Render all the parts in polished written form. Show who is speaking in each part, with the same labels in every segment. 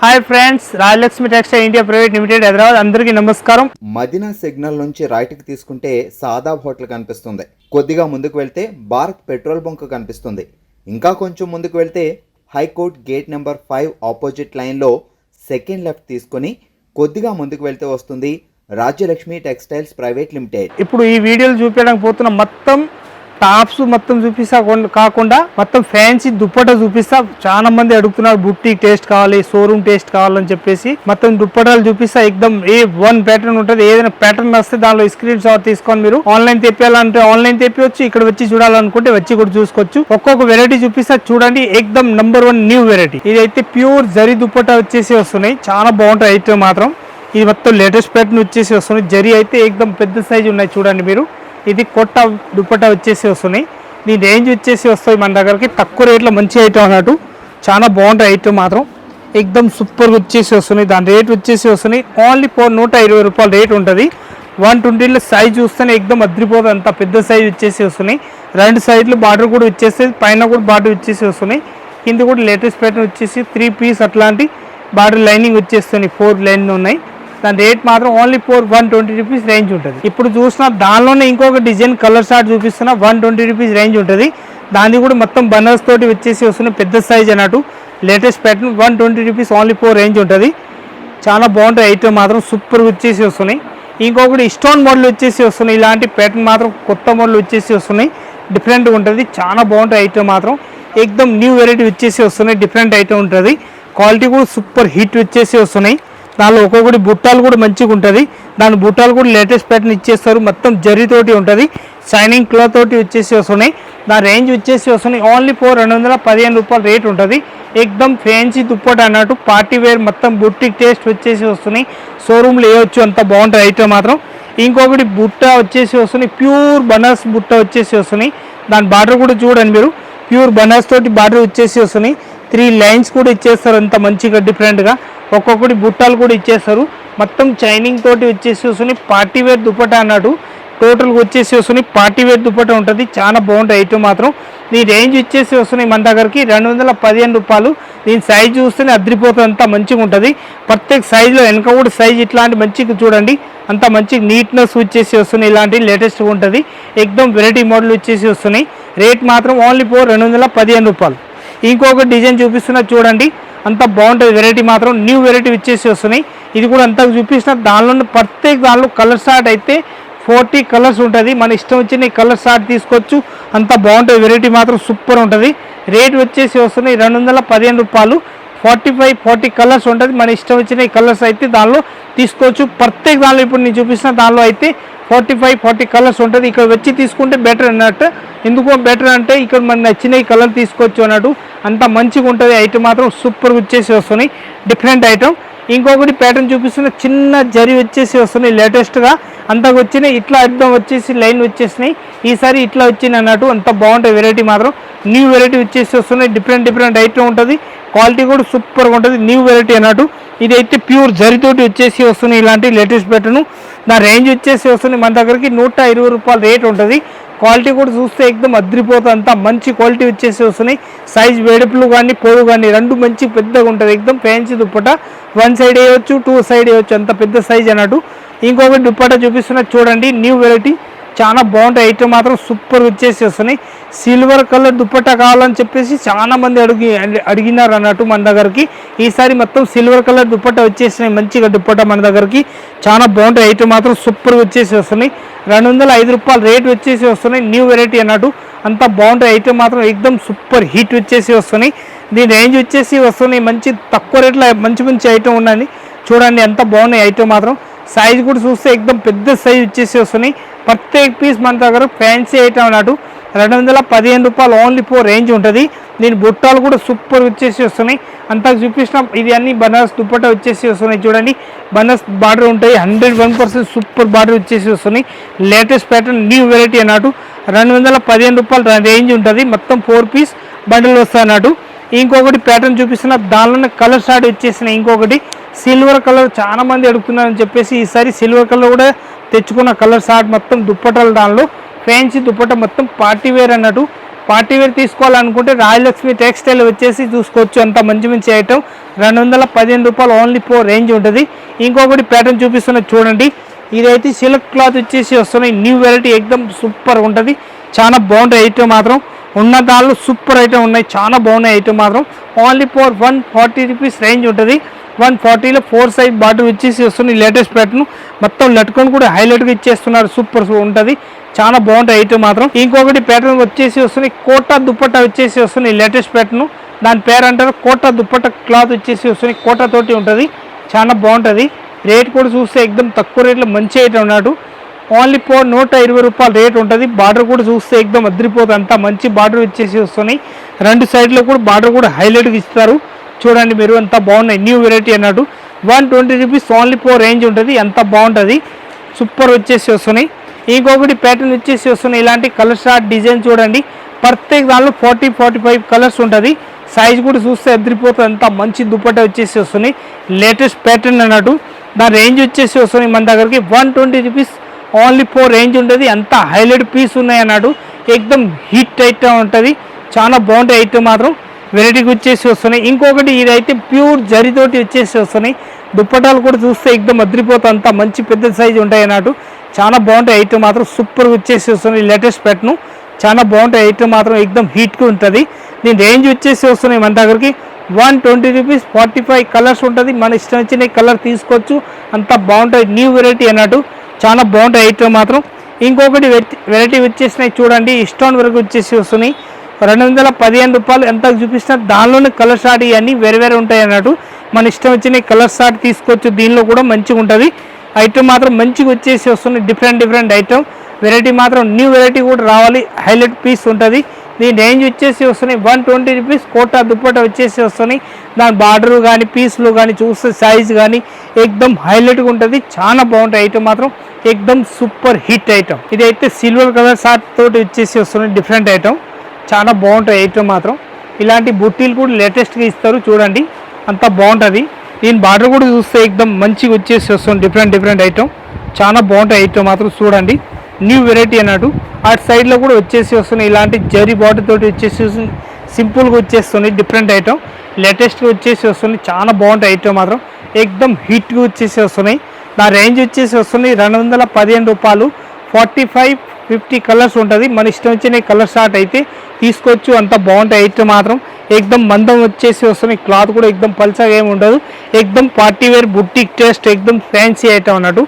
Speaker 1: Hi friends, Rajalakshmi textile India private limited Hyderabad. అందరికీ నమస్కారం.
Speaker 2: Madina signal నుంచి రైట్కి తీసుకుంటే సాదాబ్ హోటల్ కనిపిస్తుంది. కొద్దిగా ముందుకు వెళ్తే భారత్ పెట్రోల్ బంక్ కనిపిస్తుంది. ఇంకా కొంచెం ముందుకు వెళ్తే హైకోర్ట్ గేట్ నెంబర్ 5 ఆపోజిట్ లైన్లో సెకండ్ లెఫ్ట్ తీసుకొని కొద్దిగా ముందుకు వెళ్తే వస్తుంది రాజ్యలక్ష్మి టెక్స్టైల్స్ ప్రైవేట్ లిమిటెడ్.
Speaker 1: ఇప్పుడు ఈ వీడియోలు చూపించడానికి పోతున్న మొత్తం టాప్స్ మొత్తం చూపిస్తా కాకుండా మొత్తం ఫ్యాన్సీ దుప్పటా చూపిస్తా. చాలా మంది అడుగుతున్నారు బుట్టిక్ టేస్ట్ కావాలి, షోరూమ్ టేస్ట్ కావాలని చెప్పేసి మొత్తం దుప్పటాలు చూపిస్తా. ఎక్దమ్ వన్ ప్యాటర్న్ ఉంటుంది. ఏదైనా ప్యాటర్న్ వస్తే దానిలో స్క్రీన్ షాట్ తీసుకొని మీరు ఆన్లైన్ తెప్పాలంటే ఆన్లైన్ తెప్పవచ్చు, ఇక్కడ వచ్చి చూడాలనుకుంటే వచ్చి కూడా చూసుకోవచ్చు. ఒక్కొక్క వెరైటీ చూపిస్తా చూడండి. ఎక్దమ్ నంబర్ 1 న్యూ వెరైటీ. ఇదైతే ప్యూర్ జరీ దుప్పటా వచ్చేసి వస్తున్నాయి. చాలా బాగుంటాయి ఐటమ్ మాత్రం. ఇది మొత్తం లేటెస్ట్ ప్యాటర్న్ వచ్చేసి వస్తున్నాయి. జరీ అయితే ఎక్దమ్ పెద్ద సైజు ఉన్నాయి చూడండి మీరు. ఇది కొట్ట దుప్పటా వచ్చేసి వస్తున్నాయి. దీని రేంజ్ వచ్చేసి వస్తాయి మన దగ్గరికి తక్కువ రేట్లో మంచి ఐటమ్ అన్నట్టు. చాలా బాగుంటాయి ఐటమ్ మాత్రం. ఎక్దమ్ సూపర్గా వచ్చేసి వస్తున్నాయి. దాని రేట్ వచ్చేసి వస్తున్నాయి ఓన్లీ 120 రూపాయలు రేట్ ఉంటుంది. 120లో సైజ్ చూస్తేనే ఎక్దమ్ అద్రిపోతుంది. అంత పెద్ద సైజ్ వచ్చేసి వస్తున్నాయి. రెండు సైడ్లు బార్డర్ కూడా వచ్చేస్తుంది, పైన కూడా బార్డర్ వచ్చేసి వస్తున్నాయి. కింద కూడా లేటెస్ట్ ప్యాటర్న్ వచ్చేసి 3 పీస్ అట్లాంటి బార్డర్ లైనింగ్ వచ్చేస్తున్నాయి. 4 లైన్ ఉన్నాయి. దాని రేట్ మాత్రం ఓన్లీ 120 రూపీస్ రేంజ్ ఉంటుంది. ఇప్పుడు చూసిన దానిలోనే ఇంకొక డిజైన్ కలర్ షార్ట్ చూపిస్తున్నా. 120 రూపీస్ రేంజ్ ఉంటుంది. దాన్ని కూడా మొత్తం బనర్స్ తోటి వచ్చేసి వస్తున్నాయి. పెద్ద సైజ్ అన్నట్టు latest pattern. 120 rupees only 4 range ఉంటుంది. చాలా బాగుంటాయి ఐటమ్ మాత్రం. సూపర్ వచ్చేసి వస్తున్నాయి. ఇంకొకటి స్టోన్ మోడల్ వచ్చేసి వస్తున్నాయి. ఇలాంటి ప్యాటర్న్ మాత్రం కొత్త మోడల్ వచ్చేసి వస్తున్నాయి. డిఫరెంట్గా ఉంటుంది. చాలా బాగుంటాయి ఐటమ్ మాత్రం. ఎక్దమ్ న్యూ వెరైటీ వచ్చేసి వస్తున్నాయి. డిఫరెంట్ ఐటమ్ ఉంటుంది. క్వాలిటీ కూడా సూపర్ హిట్ వచ్చేసి వస్తున్నాయి. దానిలో ఒక్కొక్కటి బుట్టాలు కూడా మంచిగా ఉంటుంది. దాని బుట్టాలు కూడా లేటెస్ట్ ప్యాటర్న్ ఇచ్చేస్తారు. మొత్తం జరీతోటి ఉంటుంది. షైనింగ్ క్లాత్ తోటి వచ్చేసి వస్తున్నాయి. దాని రేంజ్ వచ్చేసి వస్తున్నాయి ఓన్లీ 215 రూపాయలు రేట్ ఉంటుంది. ఎక్దమ్ ఫ్యాన్సీ దుప్పట అన్నట్టు పార్టీ వేర్ మొత్తం బుట్టిక్ టేస్ట్ వచ్చేసి వస్తున్నాయి. షోరూమ్లో వేయవచ్చు, అంత బాగుంటుంది ఐటమ్ మాత్రం. ఇంకొకటి బుట్ట వచ్చేసి వస్తున్నాయి. ప్యూర్ బనాస్ బుట్ట వచ్చేసి వస్తున్నాయి. దాని బార్డర్ కూడా చూడండి మీరు. ప్యూర్ బనాస్ తోటి బార్డర్ వచ్చేసి వస్తున్నాయి. 3 లైన్స్ కూడా ఇచ్చేస్తారు. అంత మంచిగా డిఫరెంట్గా ఒక్కొక్కటి బుట్టాలు కూడా ఇచ్చేస్తారు. మొత్తం చైనింగ్ తోటి వచ్చేసి వస్తున్నాయి. పార్టీ వేర్ దుప్పట అన్నట్టు టోటల్గా వచ్చేసి వస్తున్నాయి. పార్టీ వేర్ దుప్పట ఉంటుంది. చాలా బాగుంటుంది ఐటమ్ మాత్రం. దీని రేంజ్ వచ్చేసి వస్తున్నాయి మన దగ్గరికి 215 రూపాయలు. దీని సైజ్ చూస్తేనే అద్రిపోతుంది. అంత మంచిగా ఉంటుంది. ప్రత్యేక సైజులో వెనక కూడా సైజ్ ఇట్లాంటి మంచిగా చూడండి. అంత మంచి నీట్నెస్ వచ్చేసి వస్తున్నాయి. ఇలాంటి లేటెస్ట్గా ఉంటుంది. ఎక్దమ్ వెరైటీ మోడల్ వచ్చేసి వస్తున్నాయి. రేట్ మాత్రం ఓన్లీ 215 రూపాయలు. ఇంకొక డిజైన్ చూపిస్తున్నా చూడండి. అంత బాగుంటుంది వెరైటీ మాత్రం. న్యూ వెరైటీ వచ్చేసి వస్తున్నాయి. ఇది కూడా అంతా చూపిస్తున్నా. దానిలో ప్రత్యేక దానిలో కలర్ షార్ట్ అయితే 40 కలర్స్ ఉంటుంది. మన ఇష్టం వచ్చిన కలర్ షార్ట్ తీసుకోవచ్చు. అంత బాగుంటుంది వెరైటీ మాత్రం. సూపర్ ఉంటుంది. రేట్ వచ్చేసి వస్తున్నాయి 215 రూపాయలు. 40 కలర్స్ ఉంటుంది. మన ఇష్టం వచ్చిన కలర్స్ అయితే దానిలో తీసుకోవచ్చు. ప్రత్యేక దానిలో ఇప్పుడు నేను చూపిస్తున్న దానిలో అయితే 40 కలర్స్ ఉంటుంది. ఇక్కడ వచ్చి తీసుకుంటే బెటర్ అన్నట్టు. ఎందుకో బెటర్ అంటే ఇక్కడ మనకు నచ్చిన కలర్ తీసుకోవచ్చు అన్నట్టు. అంత మంచిగా ఉంటుంది ఐటమ్ మాత్రం. సూపర్గా వచ్చేసి వస్తున్నాయి. Different item. ఇంకొకటి ప్యాటర్న్ చూపిస్తున్న చిన్న జరీ వచ్చేసి వస్తున్నాయి. లేటెస్ట్గా అంతా వచ్చినాయి. ఇట్లా అర్థం వచ్చేసి లైన్ వచ్చేసినాయి. ఈసారి ఇట్లా వచ్చింది అన్నట్టు. అంత బాగుంటుంది వెరైటీ మాత్రం. న్యూ వెరైటీ వచ్చేసి వస్తున్నాయి. డిఫరెంట్ ఐటమ్ ఉంటుంది. క్వాలిటీ కూడా సూపర్గా ఉంటుంది. న్యూ వెరైటీ అన్నట్టు. ఇదైతే ప్యూర్ జరీతోటి వచ్చేసి వస్తున్నాయి. ఇలాంటి లేటెస్ట్ ప్యాటర్న్. నా రేంజ్ వచ్చేసి వస్తున్నాయి మన దగ్గరికి 120 రూపాయలు రేట్ ఉంటుంది. క్వాలిటీ కూడా చూస్తే ఎక్దమ్ అద్రిపోతుంది. అంతా మంచి క్వాలిటీ వచ్చేసి వస్తున్నాయి. సైజ్ వెడపులు కానీ పొడవు కానీ రెండు మంచి పెద్దగా ఉంటుంది. ఎక్దమ్ ఫ్యాన్సీ దుప్పట. 1 సైడ్ వేయవచ్చు, 2 సైడ్ వేయవచ్చు. అంత పెద్ద సైజ్ అన్నట్టు. ఇంకొకటి దుప్పట చూపిస్తున్నా చూడండి. New variety. చాలా బాగుంటాయి ఐటమ్ మాత్రం. సూపర్ వచ్చేసి వస్తున్నాయి. సిల్వర్ కలర్ దుప్పట్ట కావాలని చెప్పేసి చాలా మంది అడిగినారు అన్నట్టు మన దగ్గరికి. ఈసారి మొత్తం సిల్వర్ కలర్ దుప్పట్ట వచ్చేసినాయి. మంచిగా దుప్పట్ట మన దగ్గరికి. చాలా బాగుంటాయి ఐటమ్ మాత్రం. సూపర్ వచ్చేసి వస్తున్నాయి. 205 రూపాయలు రేట్ వచ్చేసి వస్తున్నాయి. న్యూ వెరైటీ అన్నట్టు. అంత బాగుంటాయి ఐటమ్ మాత్రం. ఎక్దమ్ సూపర్ హిట్ వచ్చేసి వస్తున్నాయి. దీని రేంజ్ వచ్చేసి వస్తున్నాయి. మంచి తక్కువ రేట్లో మంచి ఐటమ్ ఉన్నది చూడండి. ఎంత బాగున్నాయి ఐటమ్ మాత్రం. సైజ్ కూడా చూస్తే ఎక్దమ్ పెద్ద సైజ్ వచ్చేసి వస్తున్నాయి. ప్రత్యేక పీస్ మన దగ్గర ఫ్యాన్సీ ఐటమ్ అన్నట్టు. 215 రూపాయలు ఓన్లీ 4 రేంజ్ ఉంటుంది. దీని బుట్టాలు కూడా సూపర్ వచ్చేసి వస్తున్నాయి. అంతా చూపిస్తున్నాం. ఇది అన్ని బనారస్ దుప్పట వచ్చేసి వస్తున్నాయి చూడండి. బనారస్ బార్డర్ ఉంటాయి. 101% సూపర్ బార్డర్ వచ్చేసి వస్తున్నాయి. లేటెస్ట్ ప్యాటర్న్ న్యూ వెరైటీ అన్నట్టు. 215 రూపాయలు రేంజ్ ఉంటుంది. మొత్తం 4 పీస్ బండిల్ వస్తాయి అన్నట్టు. ఇంకొకటి ప్యాటర్న్ చూపిస్తున్న దానిలోనే కలర్ షార్ట్ వచ్చేసినాయి. ఇంకొకటి సిల్వర్ కలర్ చాలా మంది అడుగుతున్నారని చెప్పేసి ఈసారి సిల్వర్ కలర్ కూడా తెచ్చుకున్న కలర్ షార్ట్. మొత్తం దుప్పటాలు దానిలో ఫ్యాన్సీ దుప్పట మొత్తం పార్టీ వేర్ అన్నట్టు. పార్టీ వేర్ తీసుకోవాలనుకుంటే రాయలక్ష్మి టెక్స్టైల్ వచ్చేసి చూసుకోవచ్చు. అంత మంచి మంచి ఐటమ్ 215 రూపాయలు ఓన్లీ 4 రేంజ్ ఉంటుంది. ఇంకొకటి ప్యాటర్న్ చూపిస్తున్నది చూడండి. ఇదైతే సిల్క్ క్లాత్ వచ్చేసి వస్తున్నాయి. న్యూ వెరైటీ ఎక్దమ్ సూపర్ ఉంటుంది. చాలా బాగుంటాయి ఐటమ్ మాత్రం. ఉన్న దానిలో సూపర్ ఐటమ్ ఉన్నాయి. చాలా బాగున్నాయి ఐటమ్ మాత్రం. ఓన్లీ 140 రూపీస్ రేంజ్ ఉంటుంది. 140లో 4 సైజ్ బాటిల్ వచ్చేసి వస్తుంది. లేటెస్ట్ ప్యాటర్న్ మొత్తం లట్టుకొని కూడా హైలైట్గా ఇచ్చేస్తున్నారు. సూపర్ ఉంటుంది. చాలా బాగుంటాయి ఐటమ్ మాత్రం. ఇంకొకటి ప్యాటర్న్ వచ్చేసి వస్తుంది. కోటా దుప్పట్టా వచ్చేసి వస్తుంది. లేటెస్ట్ ప్యాటర్న్ దాని పేరు అంటారు కోటా దుప్పట్టా క్లాత్ వచ్చేసి వస్తుంది. కోటా తోటి ఉంటుంది. చాలా బాగుంటుంది. రేట్ కూడా చూస్తే ఎక్దమ్ తక్కువ రేట్లో మంచి ఐటమ్ ఉన్నాడు. ఓన్లీ 120 రూపాయలు రేట్ ఉంటుంది. బార్డర్ కూడా చూస్తే ఎక్దమ్ అదిరిపోతుంది. అంతా మంచి బార్డర్ వచ్చేసి వస్తున్నాయి. 2 సైడ్లో కూడా బార్డర్ కూడా హైలైట్గా ఇస్తారు. చూడండి మీరు అంతా బాగున్నాయి. న్యూ వెరైటీ అన్నట్టు 120 రూపీస్ ఓన్లీ 4 రేంజ్ ఉంటుంది. ఎంత బాగుంటుంది. సూపర్ వచ్చేసి వస్తున్నాయి. ఇంకొకటి ప్యాటర్న్ వచ్చేసి వస్తున్నాయి. ఇలాంటి కలర్ షార్ట్ డిజైన్ చూడండి. ప్రత్యేక దానిలో 40-45 కలర్స్ ఉంటుంది. సైజ్ కూడా చూస్తే అదిరిపోతుంది. అంతా మంచి దుప్పట్టా వచ్చేసి వస్తున్నాయి. లేటెస్ట్ ప్యాటర్న్ అన్నట్టు దాని రేంజ్ వచ్చేసి వస్తున్నాయి మన దగ్గరికి 120 రూపీస్ ఓన్లీ 4 రేంజ్ ఉంటుంది. అంతా హైలైట్ పీస్ ఉన్నాయి అన్నాడు. ఎక్దమ్ హిట్ ఐటమ్ ఉంటుంది. చాలా బాగుంటాయి ఐటమ్ మాత్రం. వెరైటీకి వచ్చేసి వస్తున్నాయి. ఇంకొకటి ఇదైతే ప్యూర్ జరీతోటి వచ్చేసి వస్తున్నాయి. దుప్పటాలు కూడా చూస్తే ఎక్దమ్ అదిరిపోతుంది. అంతా మంచి పెద్ద సైజు ఉంటాయి అన్నట్టు. చాలా బాగుంటాయి ఐటమ్ మాత్రం. సూపర్ వచ్చేసి వస్తున్నాయి. లేటెస్ట్ ప్యాటర్న్ చాలా బాగుంటాయి ఐటమ్ మాత్రం. ఎక్దమ్ హీట్గా ఉంటుంది. దీని రేంజ్ వచ్చేసి వస్తున్నాయి మన దగ్గరికి 120 రూపీస్. 45 కలర్స్ ఉంటుంది. మన ఇష్టం వచ్చిన కలర్ తీసుకోవచ్చు. అంతా బాగుంటాయి. న్యూ వెరైటీ అన్నట్టు చాలా బాగుంటాయి ఐటమ్ మాత్రం. ఇంకొకటి వెరైటీ వచ్చేసినాయి చూడండి. స్టోన్ వరకు వచ్చేసి వస్తున్నాయి. 215 రూపాయలు ఎంత చూపిస్తున్నా దానిలోనే కలర్ షార్ట్ ఇవన్నీ వేరే వేరే ఉంటాయి అన్నట్టు. మన ఇష్టం వచ్చిన కలర్ షార్ట్ తీసుకోవచ్చు. దీనిలో కూడా మంచిగా ఉంటుంది ఐటమ్ మాత్రం. మంచిగా వచ్చేసి వస్తున్నాయి. డిఫరెంట్ ఐటమ్ వెరైటీ మాత్రం. న్యూ వెరైటీ కూడా రావాలి. హైలైట్ పీస్ ఉంటుంది. దీని రేంజ్ వచ్చేసి వస్తున్నాయి 120 రూపీస్. కోటా దుప్పట్టా వచ్చేసి వస్తున్నాయి. దాని బార్డర్ కానీ పీస్లు కానీ చూస్తే సైజ్ కానీ ఎక్దమ్ హైలైట్గా ఉంటుంది. చాలా బాగుంటాయి ఐటమ్ మాత్రం. ఎక్దమ్ సూపర్ హిట్ ఐటమ్. ఇదైతే సిల్వర్ కలర్ షార్ట్ తోటి వచ్చేసి వస్తున్నాయి. డిఫరెంట్ ఐటమ్ చాలా బాగుంటాయి ఐటమ్ మాత్రం. ఇలాంటి బుట్టీలు కూడా లేటెస్ట్గా ఇస్తారు చూడండి. అంతా బాగుంటుంది. దీని బార్డర్ కూడా చూస్తే ఎక్దమ్ మంచిగా వచ్చేసి వస్తుంది. డిఫరెంట్ ఐటమ్ చాలా బాగుంటాయి ఐటమ్ మాత్రం. చూడండి న్యూ వెరైటీ అన్నట్టు. అటు సైడ్లో కూడా వచ్చేసి వస్తున్నాయి. ఇలాంటి జరీ బార్డర్ తోటి వచ్చేసి సింపుల్గా వచ్చేస్తుంది. డిఫరెంట్ ఐటమ్ లేటెస్ట్గా వచ్చేసి వస్తుంది. చాలా బాగుంటాయి ఐటమ్ మాత్రం. ఎక్దమ్ హిట్గా వచ్చేసి వస్తున్నాయి. నా రేంజ్ వచ్చేసి వస్తున్నాయి 215 రూపాయలు. 45-50 కలర్స్ ఉంటుంది. మన ఇష్టం వచ్చిన కలర్ షార్ట్ అయితే తీసుకోవచ్చు. అంత బాగుంటాయి ఐటమ్ మాత్రం. ఎక్దమ్ మందం వచ్చేసి వస్తున్నాయి. క్లాత్ కూడా ఎక్దమ్ పల్చగా ఏమి ఉండదు. ఎక్దమ్ పార్టీ వేర్ బుట్టిక్ టేస్ట్ ఎక్దమ్ ఫ్యాన్సీ ఐటమ్ అన్నట్టు.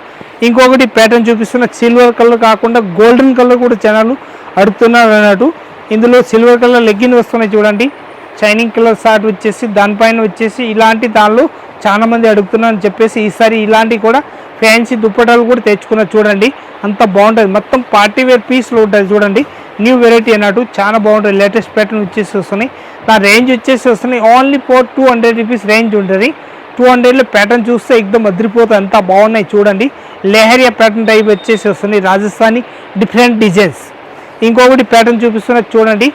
Speaker 1: ఇంకొకటి ప్యాటర్న్ చూపిస్తున్న సిల్వర్ కలర్ కాకుండా గోల్డెన్ కలర్ కూడా జనాలు అడుగుతున్నారు అన్నట్టు. ఇందులో సిల్వర్ కలర్ లెగ్గిన్ వస్తున్నాయి చూడండి. షైనింగ్ కలర్ షార్ట్ వచ్చేసి దానిపైన వచ్చేసి ఇలాంటి దానిలో చాలా మంది అడుగుతున్నారు అని చెప్పేసి ఈసారి ఇలాంటి కూడా ఫ్యాన్సీ దుప్పటాలు కూడా తెచ్చుకున్నారు చూడండి. అంత బాగుంటుంది. మొత్తం పార్టీ వేర్ పీస్లో ఉంటుంది చూడండి. న్యూ వెరైటీ అన్నట్టు చాలా బాగుంటుంది. లేటెస్ట్ ప్యాటర్న్ వచ్చేసి వస్తున్నాయి. నా రేంజ్ వచ్చేసి వస్తున్నాయి ఓన్లీ 200 రూపీస్ రేంజ్ ఉంటుంది. 200లో ప్యాటర్న్ చూస్తే ఎక్దమ్ అదిరిపోతుంది. అంతా బాగున్నాయి చూడండి. లెహరియా ప్యాటర్న్ టైప్ వచ్చేసి వస్తుంది. Rajasthani different designs. ఇంకొకటి ప్యాటర్న్ చూపిస్తున్నది చూడండి.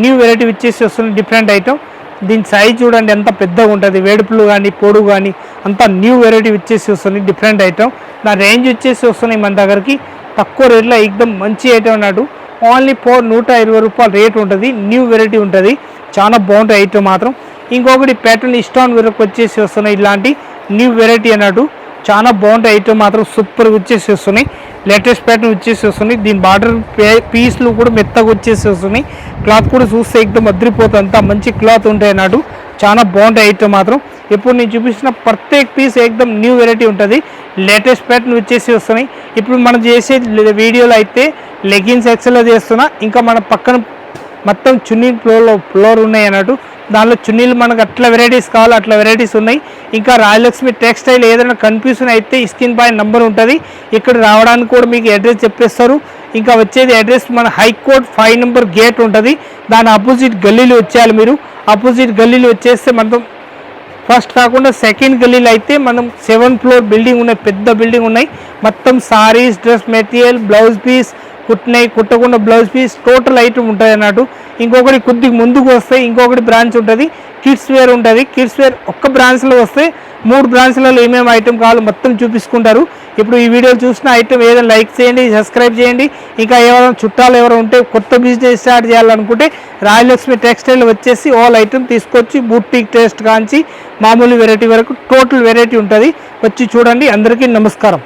Speaker 1: న్యూ వెరైటీ వచ్చేసి వస్తుంది. Different item. దీని సైజ్ చూడండి ఎంత పెద్దగా ఉంటుంది. వేడుపులు కానీ పొడుగు కానీ అంతా న్యూ వెరైటీ వచ్చేసి వస్తుంది. Different item. నా రేంజ్ వచ్చేసి వస్తున్నాయి మన దగ్గరికి తక్కువ రేట్లో ఎక్దమ్ మంచి ఐటమ్ అన్నాడు. ఓన్లీ 120 రూపాయలు రేట్ ఉంటుంది. న్యూ వెరైటీ ఉంటుంది. చాలా బాగుంటాయి ఐటమ్ మాత్రం. ఇంకొకటి ప్యాటర్న్ స్టోన్ వరకు వచ్చేసి వస్తున్నాయి. ఇలాంటి న్యూ వెరైటీ అన్నట్టు చాలా బాగుంటాయి ఐటమ్ మాత్రం. సూపర్గా వచ్చేసి వస్తున్నాయి. లేటెస్ట్ ప్యాటర్న్ వచ్చేసి వస్తున్నాయి. దీని బార్డర్ పీస్లు కూడా మెత్తగా వచ్చేసి వస్తున్నాయి. క్లాత్ కూడా చూస్తే ఎక్దమ్ అదిరిపోతుంది. అంతా మంచి క్లాత్ ఉంటాయి అన్నట్టు. చాలా బాగుంటాయి ఐటమ్ మాత్రం. ఇప్పుడు నేను చూపించిన ప్రత్యేక పీస్ ఎక్దమ్ న్యూ వెరైటీ ఉంటుంది. లేటెస్ట్ ప్యాటర్న్ వచ్చేసి వస్తున్నాయి. ఇప్పుడు మనం చేసే వీడియోలో అయితే లెగిన్స్ ఎక్సెల్లో చేస్తున్నా. ఇంకా మన పక్కన మొత్తం చున్నీ ఫ్లోర్ ఉన్నాయి అన్నట్టు. దానిలో చున్నీలు మనకు అట్లా వెరైటీస్ కావాలి అట్లా వెరైటీస్ ఉన్నాయి. ఇంకా రాయలక్ష్మి టెక్స్టైల్ ఏదైనా కన్ఫ్యూజన్ అయితే స్క్రీన్ పై నెంబర్ ఉంటుంది. ఇక్కడ రావడానికి కూడా మీకు అడ్రస్ చెప్పేస్తారు. ఇంకా వచ్చేది అడ్రస్ మన హైకోర్ట్ 5 నెంబర్ గేట్ ఉంటుంది. దాని ఆపోజిట్ గల్లీలో వచ్చేయాలి మీరు. ఆపోజిట్ గల్లీలో వచ్చేస్తే మనం ఫస్ట్ కాకుండా సెకండ్ గల్లీలో అయితే మనం 7th ఫ్లోర్ బిల్డింగ్ ఉన్నాయి. పెద్ద బిల్డింగ్ ఉన్నాయి. మొత్తం saris, dress material, blouse piece, కుట్టినాయి కుట్టకుండా బ్లౌజ్ పీస్ టోటల్ ఐటమ్ ఉంటుంది అన్నట్టు. ఇంకొకటి కొద్దిగా ముందుకు వస్తే ఇంకొకటి బ్రాంచ్ ఉంటుంది. కిడ్స్ వేర్ ఉంటుంది. కిడ్స్ వేర్ ఒక్క బ్రాంచ్లో వస్తే 3 బ్రాంచ్లలో ఏమేమి ఐటమ్ కావాలో మొత్తం చూపించుకుంటారు. ఇప్పుడు ఈ వీడియో చూసిన ఐటమ్ ఏదైనా లైక్ చేయండి, సబ్స్క్రైబ్ చేయండి. ఇంకా ఎవరైనా చుట్టాలు ఎవరైనా ఉంటే కొత్త బిజినెస్ స్టార్ట్ చేయాలనుకుంటే రాయలక్ష్మి టెక్స్టైల్ వచ్చేసి ఆల్ ఐటమ్ తీసుకొచ్చి బూటిక్ టేస్ట్ కాంచి మామూలు వెరైటీ వరకు టోటల్ వెరైటీ ఉంటుంది. వచ్చి చూడండి. అందరికీ నమస్కారం.